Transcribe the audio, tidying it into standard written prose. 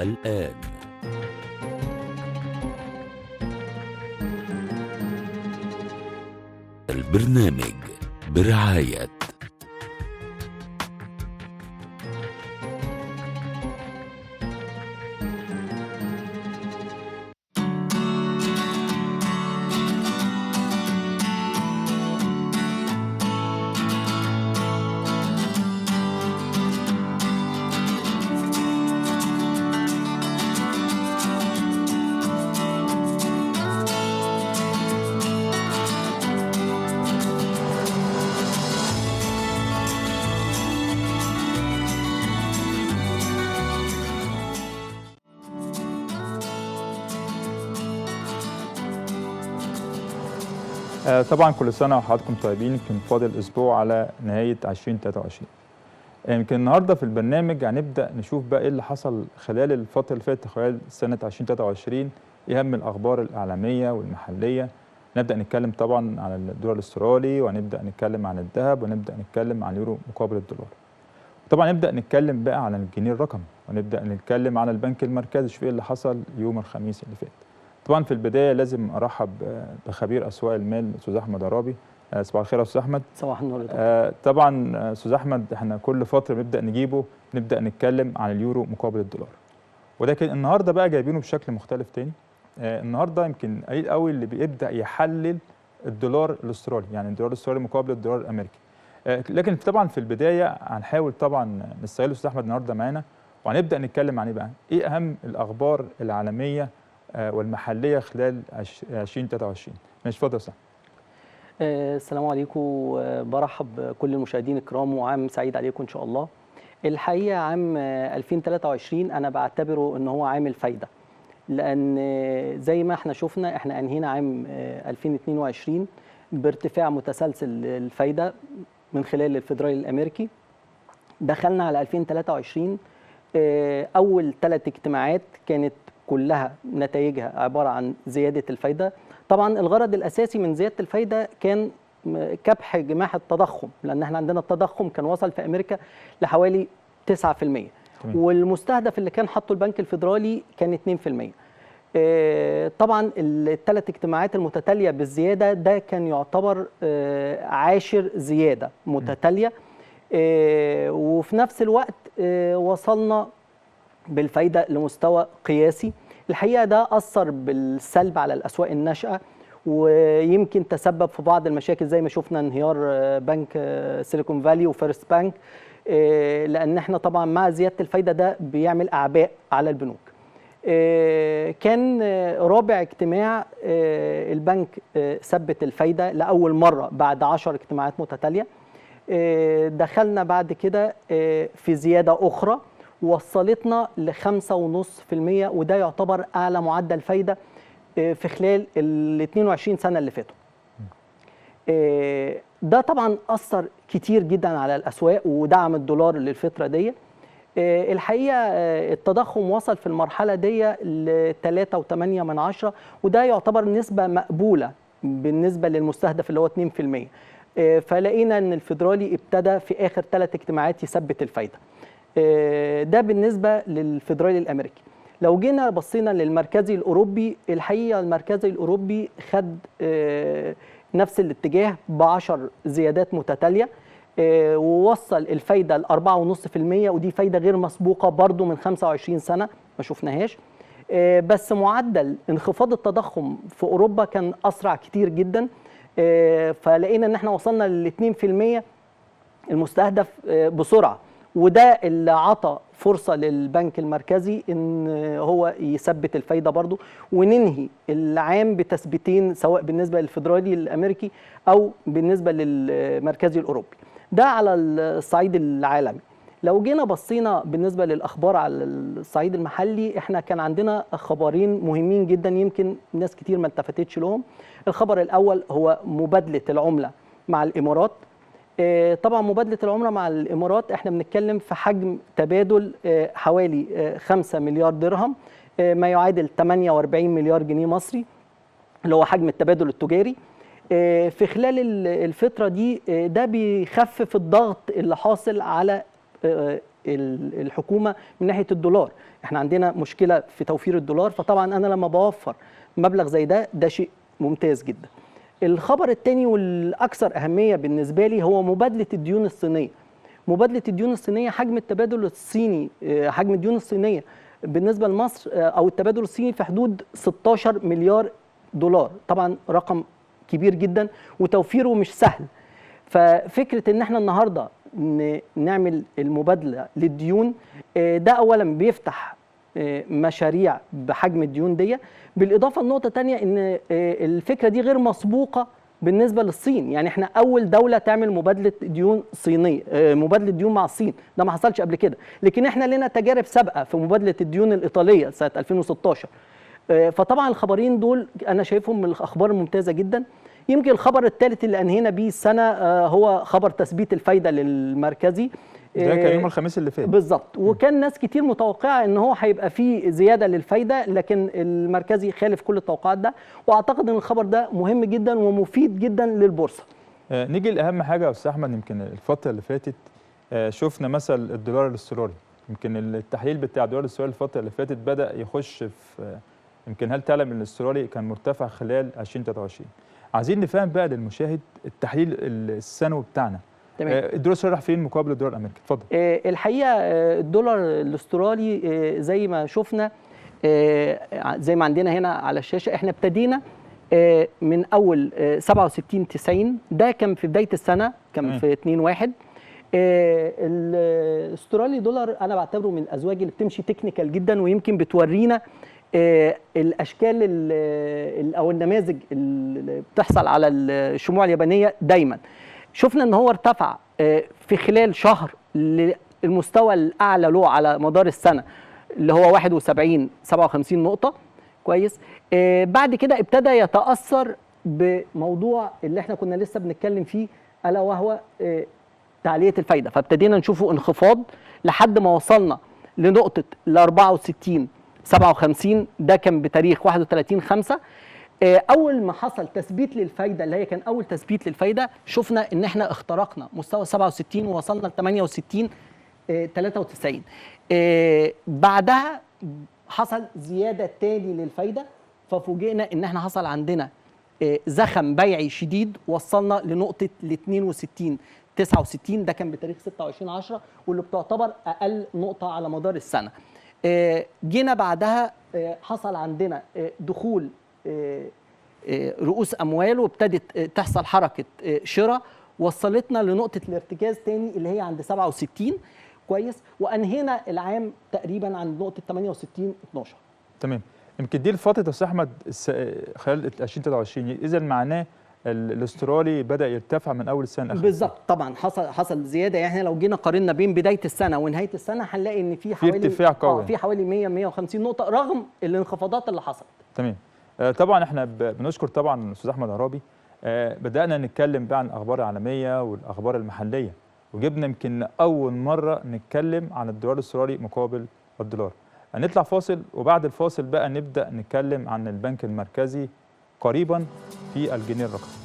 الآن. البرنامج برعاية طبعا كل سنه وحضراتكم طيبين. يمكن فاضل اسبوع على نهايه 2023. يمكن النهارده في البرنامج هنبدا نشوف بقى ايه اللي حصل خلال الفتره اللي فاتت، خلال سنه 2023، ايه اهم الاخبار الاعلاميه والمحليه. نبدا نتكلم طبعا عن الدولار الاسترالي، وهنبدا نتكلم عن الذهب، ونبدا نتكلم عن اليورو مقابل الدولار. طبعا نبدا نتكلم بقى عن الجنيه الرقمي، ونبدا نتكلم عن البنك المركزي، شوف ايه اللي حصل يوم الخميس اللي فات. طبعا في البدايه لازم ارحب بخبير اسواق المال استاذ احمد عرابي. صباح الخير يا استاذ احمد. صباح النور. طبعا استاذ احمد، احنا كل فتره بنبدا نجيبه نبدا نتكلم عن اليورو مقابل الدولار، ولكن النهارده بقى جايبينه بشكل مختلف تاني. النهارده يمكن قليل قوي اللي بيبدا يحلل الدولار الاسترالي، يعني الدولار الاسترالي مقابل الدولار الامريكي. لكن طبعا في البدايه هنحاول طبعا نستغل استاذ احمد النهارده معانا، وهنبدا نتكلم عن ايه بقى؟ ايه اهم الاخبار العالميه والمحليه خلال 2023. ماشي، اتفضل يا استاذ. السلام عليكم، برحب بكل المشاهدين الكرام وعام سعيد عليكم ان شاء الله. الحقيقه عام 2023 انا بعتبره ان هو عام الفايده، لان زي ما احنا شفنا احنا انهينا عام 2022 بارتفاع متسلسل الفايده من خلال الفيدرالي الامريكي. دخلنا على 2023 اول 3 اجتماعات كانت كلها نتائجها عباره عن زياده الفايده. طبعا الغرض الاساسي من زياده الفايده كان كبح جماح التضخم، لان احنا عندنا التضخم كان وصل في امريكا لحوالي 9%، والمستهدف اللي كان حاطه البنك الفيدرالي كان 2%. طبعا ال3 اجتماعات المتتاليه بالزياده ده كان يعتبر 10 زياده متتاليه، وفي نفس الوقت وصلنا بالفايده لمستوى قياسي. الحقيقه ده اثر بالسلب على الاسواق الناشئه، ويمكن تسبب في بعض المشاكل زي ما شفنا انهيار بنك سيليكون فالي وفيرست بانك، لان احنا طبعا مع زياده الفايده ده بيعمل اعباء على البنوك. كان رابع اجتماع البنك ثبت الفايده لاول مره بعد 10 اجتماعات متتاليه. دخلنا بعد كده في زياده اخرى وصلتنا ل 5.5%، وده يعتبر اعلى معدل فايده في خلال ال 22 سنه اللي فاتوا. ده طبعا اثر كتير جدا على الاسواق ودعم الدولار للفتره دي. الحقيقه التضخم وصل في المرحله دي ل 3.8، وده يعتبر نسبه مقبوله بالنسبه للمستهدف اللي هو 2%. فلقينا ان الفيدرالي ابتدى في اخر 3 اجتماعات يثبت الفايده. ده بالنسبه للفيدرالي الامريكي. لو جينا بصينا للمركزي الاوروبي، الحقيقه المركزي الاوروبي خد نفس الاتجاه ب10 زيادات متتاليه، ووصل الفايده ل 4.5%، ودي فايده غير مسبوقه برضو من 25 سنه ما شفناهاش. بس معدل انخفاض التضخم في اوروبا كان اسرع كتير جدا، فلقينا ان احنا وصلنا ل 2% المستهدف بسرعه، وده اللي عطى فرصه للبنك المركزي ان هو يثبت الفايده برضو، وننهي العام بتثبيتين سواء بالنسبه للفيدرالي الامريكي او بالنسبه للمركزي الاوروبي. ده على الصعيد العالمي. لو جينا بصينا بالنسبه للاخبار على الصعيد المحلي، احنا كان عندنا خبرين مهمين جدا يمكن ناس كتير ما التفتتش لهم. الخبر الاول هو مبادله العمله مع الامارات. طبعا مبادله العمله مع الامارات احنا بنتكلم في حجم تبادل حوالي 5 مليار درهم، ما يعادل 48 مليار جنيه مصري، اللي هو حجم التبادل التجاري. في خلال الفتره دي ده بيخفف الضغط اللي حاصل على الحكومه من ناحيه الدولار. احنا عندنا مشكله في توفير الدولار، فطبعا انا لما بوفر مبلغ زي ده شيء ممتاز جدا. الخبر الثاني والاكثر اهميه بالنسبه لي هو مبادله الديون الصينيه. مبادله الديون الصينيه، حجم التبادل الصيني، حجم الديون الصينيه بالنسبه لمصر او التبادل الصيني في حدود 16 مليار دولار. طبعا رقم كبير جدا وتوفيره مش سهل. ففكره ان احنا النهارده نعمل المبادله للديون، ده اولا بيفتح مشاريع بحجم الديون دي. بالاضافه لنقطه ثانيه ان الفكره دي غير مسبوقه بالنسبه للصين. يعني احنا اول دوله تعمل مبادله ديون صينيه، مبادله ديون مع الصين، ده ما حصلش قبل كده. لكن احنا لنا تجارب سابقه في مبادله الديون الايطاليه سنه 2016. فطبعا الخبرين دول انا شايفهم من الاخبار الممتازه جدا. يمكن الخبر الثالث اللي انهينا بيه السنه هو خبر تثبيت الفايده للمركزي. ده كان يوم الخميس اللي فات بالظبط. وكان ناس كتير متوقعه ان هو هيبقى فيه زياده للفايده، لكن المركزي خالف كل التوقعات ده. واعتقد ان الخبر ده مهم جدا ومفيد جدا للبورصه. نيجي لاهم حاجه يا استاذ احمد. يمكن الفتره اللي فاتت شفنا مثل الدولار الاسترالي. يمكن التحليل بتاع الدولار الاسترالي الفتره اللي فاتت بدا يخش في يمكن هل تعلم ان الاسترالي كان مرتفع خلال 2023. عايزين نفهم بقى للمشاهد التحليل السنوي بتاعنا. تمام. الدولار الاسترالي راح فين مقابل الدولار الامريكي؟ اتفضل. الحقيقه الدولار الاسترالي زي ما شفنا، زي ما عندنا هنا على الشاشه، احنا ابتدينا من اول 67.90. ده كان في بدايه السنه، كان في 2.1. الاسترالي دولار انا بعتبره من الازواج اللي بتمشي تكنيكال جدا، ويمكن بتورينا الاشكال او النماذج اللي بتحصل على الشموع اليابانيه. دايما شفنا ان هو ارتفع في خلال شهر للمستوى الاعلى له على مدار السنه اللي هو 57 نقطه. كويس. بعد كده ابتدى يتاثر بموضوع اللي احنا كنا لسه بنتكلم فيه، الا وهو تعليه الفايده. فابتدينا نشوفه انخفاض لحد ما وصلنا لنقطه ال 64.57. ده كان بتاريخ 31/5. اول ما حصل تثبيت للفايده، اللي هي كان اول تثبيت للفايده، شفنا ان احنا اخترقنا مستوى 67 ووصلنا ل 68.93. بعدها حصل زياده تاني للفايده، ففوجئنا ان احنا حصل عندنا زخم بيعي شديد، وصلنا لنقطه ل 62.69. ده كان بتاريخ 26/10، واللي بتعتبر اقل نقطه على مدار السنه. جينا بعدها حصل عندنا دخول رؤوس اموال، وابتدت تحصل حركه شراء وصلتنا لنقطه الارتكاز تاني اللي هي عند 67. كويس. وانهينا العام تقريبا عند نقطه 68.12. تمام. يمكن دي الفتره يا استاذ احمد خلال 2023. اذا معناه الاسترالي بدا يرتفع من اول السنه الاخيره. بالظبط. طبعا حصل زياده. يعني احنا لو جينا قارنا بين بدايه السنه ونهايه السنه هنلاقي ان في حوالي ارتفاع قوي، في حوالي 150 نقطه رغم الانخفاضات اللي حصلت. تمام. طبعا احنا بنشكر طبعا الاستاذ احمد عرابي. بدانا نتكلم بقى عن الاخبار العالميه والاخبار المحليه، وجبنا يمكن اول مره نتكلم عن الدولار الاسترالي مقابل الدولار. هنطلع فاصل، وبعد الفاصل بقى نبدا نتكلم عن البنك المركزي قريبا في الجنيه الرقمي.